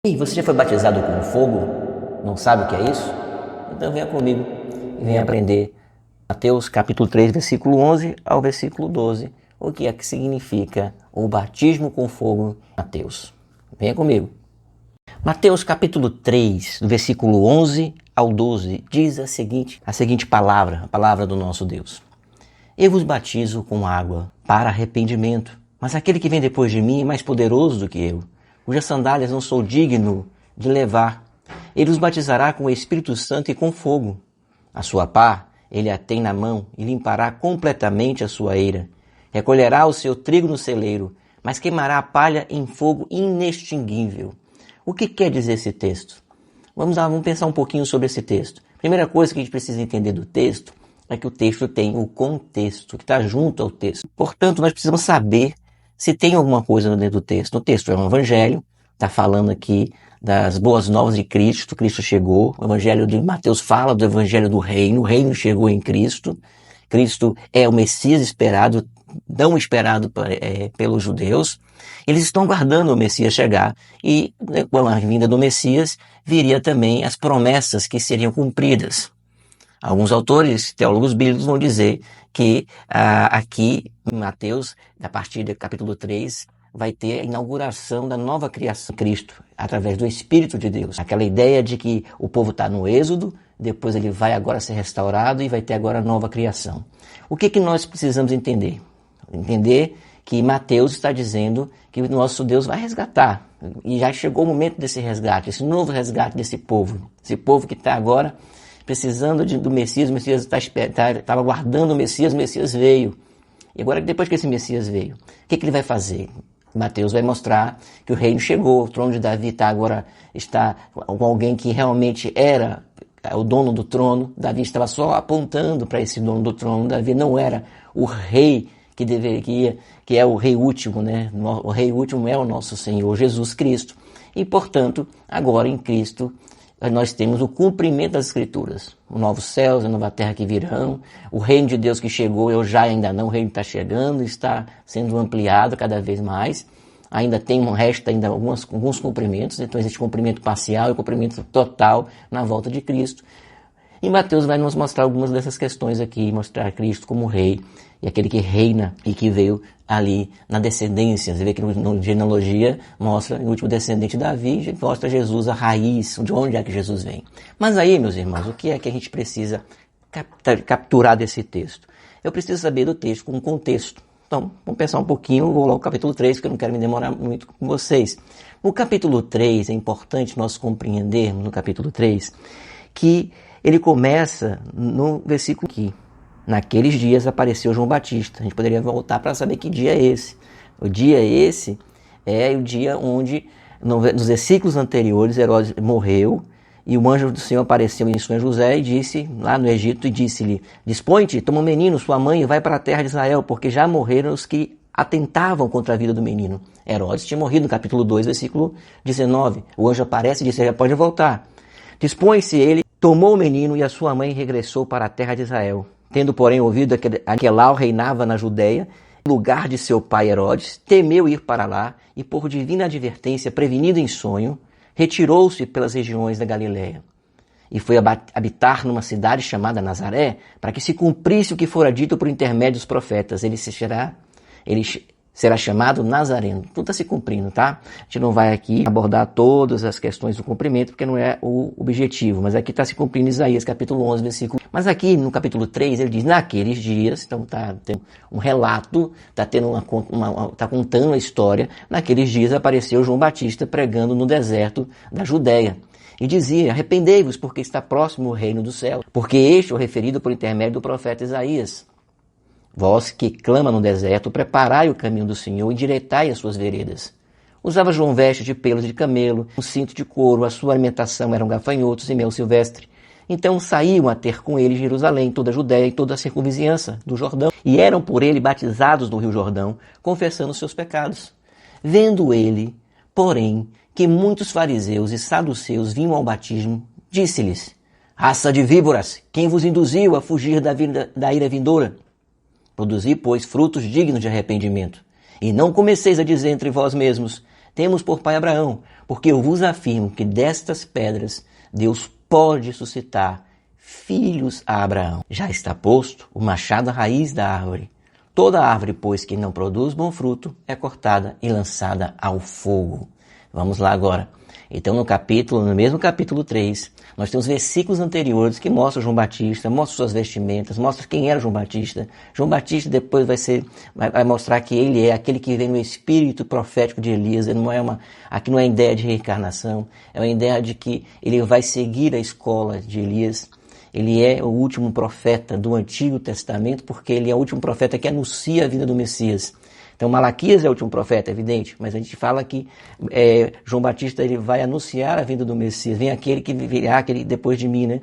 E você já foi batizado com fogo? Não sabe o que é isso? Então venha comigo e venha aprender Mateus capítulo 3, versículo 11 ao versículo 12, o que é que significa o batismo com fogo em Mateus. Venha comigo. Mateus capítulo 3, do versículo 11 ao 12, diz a seguinte palavra, a palavra do nosso Deus. Eu vos batizo com água para arrependimento, mas aquele que vem depois de mim é mais poderoso do que eu, cujas sandálias não sou digno de levar. Ele os batizará com o Espírito Santo e com fogo. A sua pá ele a tem na mão e limpará completamente a sua eira. Recolherá o seu trigo no celeiro, mas queimará a palha em fogo inextinguível. O que quer dizer esse texto? Vamos pensar um pouquinho sobre esse texto. Primeira coisa que a gente precisa entender do texto é que o texto tem o contexto, que está junto ao texto. Portanto, nós precisamos saber se tem alguma coisa dentro do texto. O texto é um evangelho, está falando aqui das boas novas de Cristo, Cristo chegou. O evangelho de Mateus fala do evangelho do reino, o reino chegou em Cristo. Cristo é o Messias esperado, tão esperado pelos judeus. Eles estão aguardando o Messias chegar e com a vinda do Messias viria também as promessas que seriam cumpridas. Alguns autores, teólogos bíblicos vão dizer que aqui em Mateus, a partir do capítulo 3, vai ter a inauguração da nova criação de Cristo, através do Espírito de Deus. Aquela ideia de que o povo está no êxodo, depois ele vai agora ser restaurado e vai ter agora a nova criação. O que nós precisamos entender? Entender que Mateus está dizendo que o nosso Deus vai resgatar. E já chegou o momento desse resgate, esse novo resgate desse povo. Esse povo que está agora precisando do Messias, o Messias estava aguardando o Messias veio. E agora, depois que esse Messias veio, o que ele vai fazer? Mateus vai mostrar que o reino chegou, o trono de Davi está com alguém que realmente era o dono do trono. Davi estava só apontando para esse dono do trono. Davi não era o rei que é o rei último, né? O rei último é o nosso Senhor Jesus Cristo. E, portanto, agora em Cristo, nós temos o cumprimento das Escrituras. O novo céus, a nova terra que virão, o reino de Deus que chegou, ainda não, o reino está chegando, está sendo ampliado cada vez mais. Ainda resta alguns cumprimentos, então existe cumprimento parcial e cumprimento total na volta de Cristo. E Mateus vai nos mostrar algumas dessas questões aqui, mostrar Cristo como rei, e aquele que reina e que veio ali na descendência. Você vê que na genealogia mostra o último descendente de Davi, mostra Jesus, a raiz, de onde é que Jesus vem. Mas aí, meus irmãos, o que é que a gente precisa capturar desse texto? Eu preciso saber do texto com contexto. Então, vamos pensar um pouquinho, vou lá ao capítulo 3, porque eu não quero me demorar muito com vocês. No capítulo 3, é importante nós compreendermos, no capítulo 3, que ele começa no versículo aqui. Naqueles dias apareceu João Batista. A gente poderia voltar para saber que dia é esse. O dia esse é o dia onde, nos versículos anteriores, Herodes morreu e o anjo do Senhor apareceu em sonho a José e disse, lá no Egito, e disse-lhe, dispõe-te, toma o menino, sua mãe, e vai para a terra de Israel, porque já morreram os que atentavam contra a vida do menino. Herodes tinha morrido no capítulo 2, versículo 19. O anjo aparece e disse, já pode voltar. Dispõe-se ele, tomou o menino e a sua mãe regressou para a terra de Israel. Tendo, porém, ouvido que Aquelau reinava na Judéia, no lugar de seu pai Herodes, temeu ir para lá e, por divina advertência, prevenido em sonho, retirou-se pelas regiões da Galiléia e foi habitar numa cidade chamada Nazaré, para que se cumprisse o que fora dito por intermédio dos profetas. Ele será chamado Nazareno. Tudo está se cumprindo, tá? A gente não vai aqui abordar todas as questões do cumprimento, porque não é o objetivo, mas aqui está se cumprindo Isaías, capítulo 11, versículo. Mas aqui no capítulo 3, ele diz, naqueles dias, então está tendo um relato, está contando a história, naqueles dias apareceu João Batista pregando no deserto da Judéia. E dizia, arrependei-vos, porque está próximo o reino do céu, porque este é o referido por intermédio do profeta Isaías. Vós que clama no deserto, preparai o caminho do Senhor e endireitai as suas veredas. Usava João veste de pelos de camelo, um cinto de couro, a sua alimentação eram gafanhotos e mel silvestre. Então saíam a ter com ele Jerusalém, toda a Judéia e toda a circunvizinhança do Jordão, e eram por ele batizados no rio Jordão, confessando seus pecados. Vendo ele, porém, que muitos fariseus e saduceus vinham ao batismo, disse-lhes, raça de víboras, quem vos induziu a fugir da ira vindoura? Produzi, pois, frutos dignos de arrependimento. E não comeceis a dizer entre vós mesmos, Temos por pai Abraão, porque eu vos afirmo que destas pedras Deus pode suscitar filhos a Abraão. Já está posto o machado à raiz da árvore. Toda árvore, pois, que não produz bom fruto, é cortada e lançada ao fogo. Vamos lá agora. Então, no mesmo capítulo 3, nós temos versículos anteriores que mostram João Batista, mostram suas vestimentas, mostram quem era João Batista. João Batista depois vai mostrar que ele é aquele que vem no espírito profético de Elias. Ele aqui não é ideia de reencarnação, é uma ideia de que ele vai seguir a escola de Elias. Ele é o último profeta do Antigo Testamento, porque ele é o último profeta que anuncia a vinda do Messias. Então Malaquias é o último profeta, é evidente, mas a gente fala que João Batista ele vai anunciar a vinda do Messias. Vem aquele que virá, aquele depois de mim, né?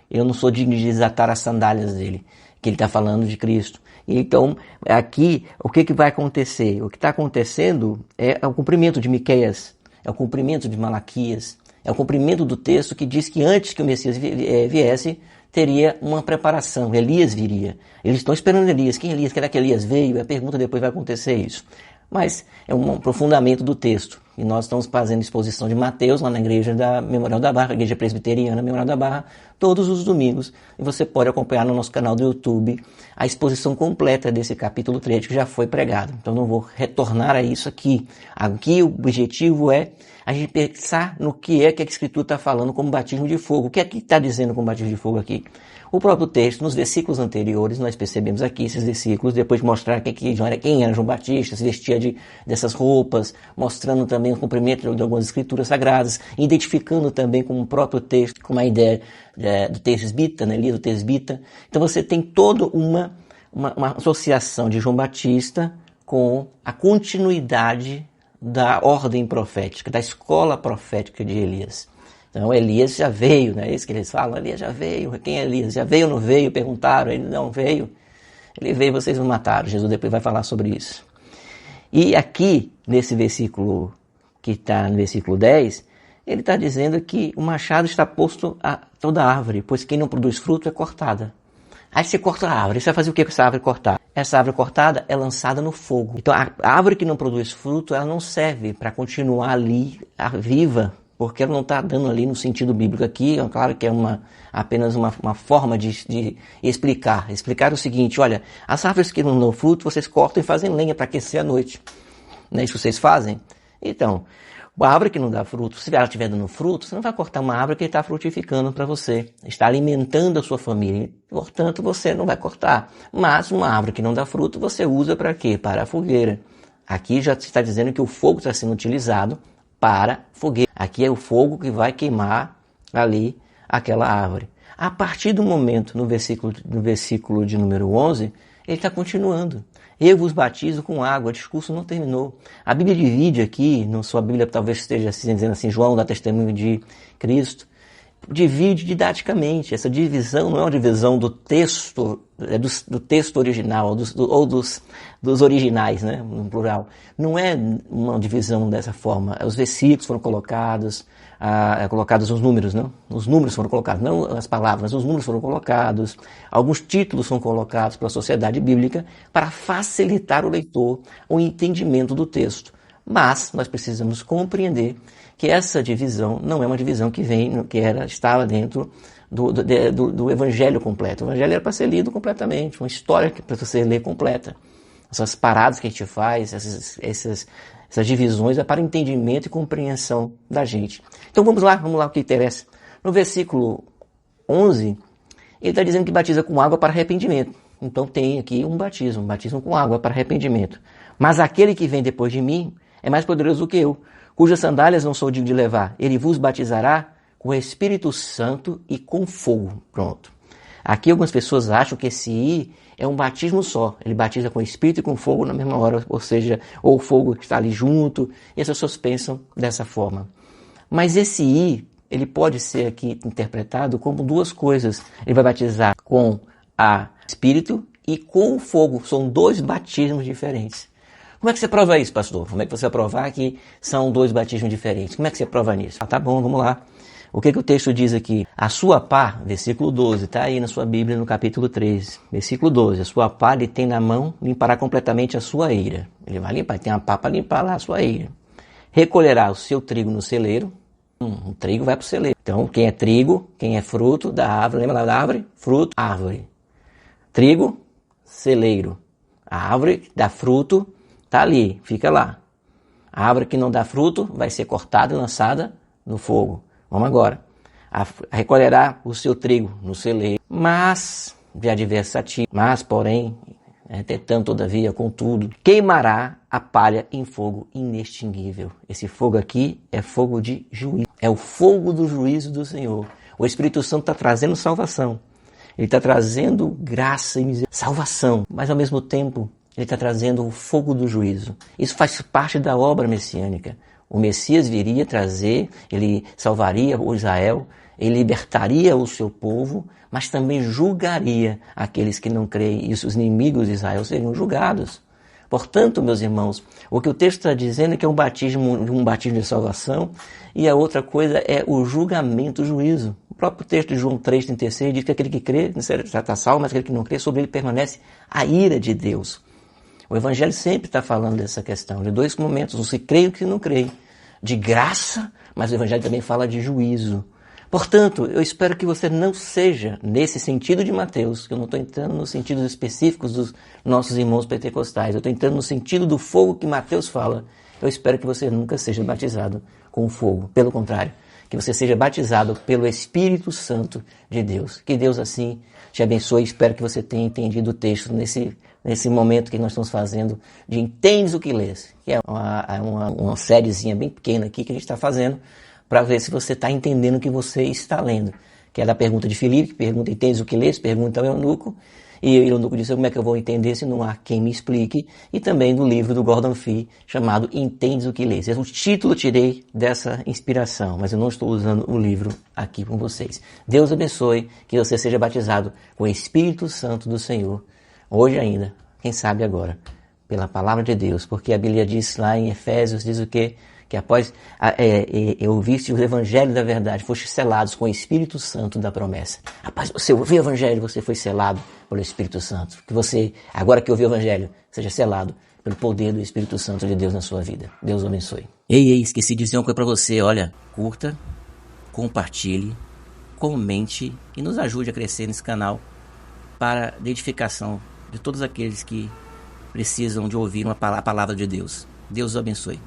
Eu não sou digno de desatar as sandálias dele, que ele está falando de Cristo. Então, aqui, o que vai acontecer? O que está acontecendo é o cumprimento de Miqueias, é o cumprimento de Malaquias, é o cumprimento do texto que diz que antes que o Messias viesse, teria uma preparação. Elias viria. Eles estão esperando Elias. Quem é Elias? Será que Elias veio? A pergunta depois vai acontecer isso. Mas é um aprofundamento do texto. E nós estamos fazendo exposição de Mateus lá na igreja da Memorial da Barra, igreja presbiteriana Memorial da Barra, todos os domingos. E você pode acompanhar no nosso canal do YouTube a exposição completa desse capítulo 3 que já foi pregado. Então não vou retornar a isso aqui. Aqui o objetivo é a gente pensar no que é que a Escritura está falando como batismo de fogo. O que é que está dizendo como batismo de fogo aqui? O próprio texto, nos versículos anteriores, nós percebemos aqui esses versículos, depois de mostrar quem era João Batista, se vestia dessas roupas, mostrando também o cumprimento de algumas escrituras sagradas, identificando também com o próprio texto, com a ideia do tesbita, né, do tesbita. Então você tem toda uma associação de João Batista com a continuidade da ordem profética, da escola profética de Elias. Então Elias já veio, né? É isso que eles falam, Elias já veio. Quem é Elias? Já veio ou não veio? Perguntaram, ele não veio. Ele veio, vocês o mataram. Jesus depois vai falar sobre isso. E aqui, nesse versículo que está no versículo 10, ele está dizendo que o machado está posto a toda árvore, pois quem não produz fruto é cortada. Aí você corta a árvore, você vai fazer o que com essa árvore cortada? Essa árvore cortada é lançada no fogo. Então a árvore que não produz fruto, ela não serve para continuar ali viva, porque ela não está dando ali no sentido bíblico aqui. É claro que é apenas uma forma de explicar. Explicar o seguinte, olha, as árvores que não dão fruto, vocês cortam e fazem lenha para aquecer a noite. Não é isso que vocês fazem? Então, a árvore que não dá fruto, se ela estiver dando fruto, você não vai cortar uma árvore que está frutificando para você, está alimentando a sua família, portanto você não vai cortar. Mas uma árvore que não dá fruto, você usa para quê? Para a fogueira. Aqui já está dizendo que o fogo está sendo utilizado para fogueira. Aqui é o fogo que vai queimar ali aquela árvore. A partir do momento, no versículo de número 11, ele está continuando. Eu vos batizo com água, o discurso não terminou. A Bíblia divide aqui, na sua Bíblia talvez esteja dizendo assim, João dá testemunho de Cristo, divide didaticamente. Essa divisão não é uma divisão do texto, do texto original, ou dos originais, né, no plural. Não é uma divisão dessa forma. Os versículos foram colocados os números, não? Os números foram colocados, não as palavras, mas os números foram colocados. Alguns títulos são colocados pela sociedade bíblica para facilitar o leitor o entendimento do texto. Mas nós precisamos compreender que essa divisão não é uma divisão estava dentro do evangelho completo. O evangelho era para ser lido completamente, uma história para você ler completa. Essas paradas que a gente faz, essas divisões é para entendimento e compreensão da gente. Então vamos lá o que interessa. No versículo 11, ele está dizendo que batiza com água para arrependimento. Então tem aqui um batismo com água para arrependimento. Mas aquele que vem depois de mim é mais poderoso do que eu, cujas sandálias não sou digno de levar. Ele vos batizará com o Espírito Santo e com fogo. Pronto. Aqui algumas pessoas acham que esse I é um batismo só. Ele batiza com Espírito e com fogo na mesma hora, ou seja, ou o fogo está ali junto, e as pessoas pensam dessa forma. Mas esse I, ele pode ser aqui interpretado como duas coisas. Ele vai batizar com a Espírito e com o fogo. São dois batismos diferentes. Como é que você prova isso, pastor? Como é que você vai provar que são dois batismos diferentes? Como é que você prova nisso? Tá bom, vamos lá. O que o texto diz aqui? A sua pá, versículo 12, está aí na sua Bíblia no capítulo 13. Versículo 12, a sua pá ele tem na mão, limpará completamente a sua eira. Ele vai limpar, tem uma pá para limpar lá a sua eira. recolherá o seu trigo no celeiro. O trigo vai para o celeiro. Então, quem é trigo, quem é fruto da árvore, lembra da árvore? Fruto, árvore. Trigo, celeiro. A árvore que dá fruto está ali, fica lá. A árvore que não dá fruto vai ser cortada e lançada no fogo. Vamos agora. Recolherá o seu trigo no celeiro, mas, de adversativa, mas, porém, entretanto, todavia, contudo, queimará a palha em fogo inextinguível. Esse fogo aqui é fogo de juízo. É o fogo do juízo do Senhor. O Espírito Santo está trazendo salvação. Ele está trazendo graça e misericórdia. Salvação, mas ao mesmo tempo ele está trazendo o fogo do juízo. Isso faz parte da obra messiânica. O Messias viria trazer, ele salvaria o Israel, ele libertaria o seu povo, mas também julgaria aqueles que não creem, e os inimigos de Israel seriam julgados. Portanto, meus irmãos, o que o texto está dizendo é que é um batismo de salvação, e a outra coisa é o julgamento, o juízo. O próprio texto de João 3,36 diz que aquele que crê já está salvo, mas aquele que não crê, sobre ele permanece a ira de Deus. O Evangelho sempre está falando dessa questão, de dois momentos, o se crê e o que não crê. De graça, mas o Evangelho também fala de juízo. Portanto, eu espero que você não seja nesse sentido de Mateus, que eu não estou entrando nos sentidos específicos dos nossos irmãos pentecostais, eu estou entrando no sentido do fogo que Mateus fala. Eu espero que você nunca seja batizado com fogo. Pelo contrário, que você seja batizado pelo Espírito Santo de Deus. Que Deus assim te abençoe. Espero que você tenha entendido o texto nesse momento que nós estamos fazendo de Entendes o que Lês, que é uma sériezinha bem pequena aqui que a gente está fazendo para ver se você está entendendo o que você está lendo. Que é da pergunta de Filipe, que pergunta, entendes o que lês? Pergunta ao eunuco. E o eunuco disse, como é que eu vou entender se não há quem me explique? E também do livro do Gordon Fee, chamado Entendes o que lês. O título eu tirei dessa inspiração, mas eu não estou usando o livro aqui com vocês. Deus abençoe, que você seja batizado com o Espírito Santo do Senhor, hoje ainda, quem sabe agora, pela palavra de Deus. Porque a Bíblia diz lá em Efésios, diz o quê? Que após ouviste o Evangelho da verdade, foste selados com o Espírito Santo da promessa. Rapaz, você ouviu o Evangelho, você foi selado pelo Espírito Santo. Que você, agora que ouviu o Evangelho, seja selado pelo poder do Espírito Santo de Deus na sua vida. Deus o abençoe. Ei, esqueci de dizer uma coisa para você. Olha, curta, compartilhe, comente e nos ajude a crescer nesse canal para a edificação de todos aqueles que precisam de ouvir a palavra de Deus. Deus o abençoe.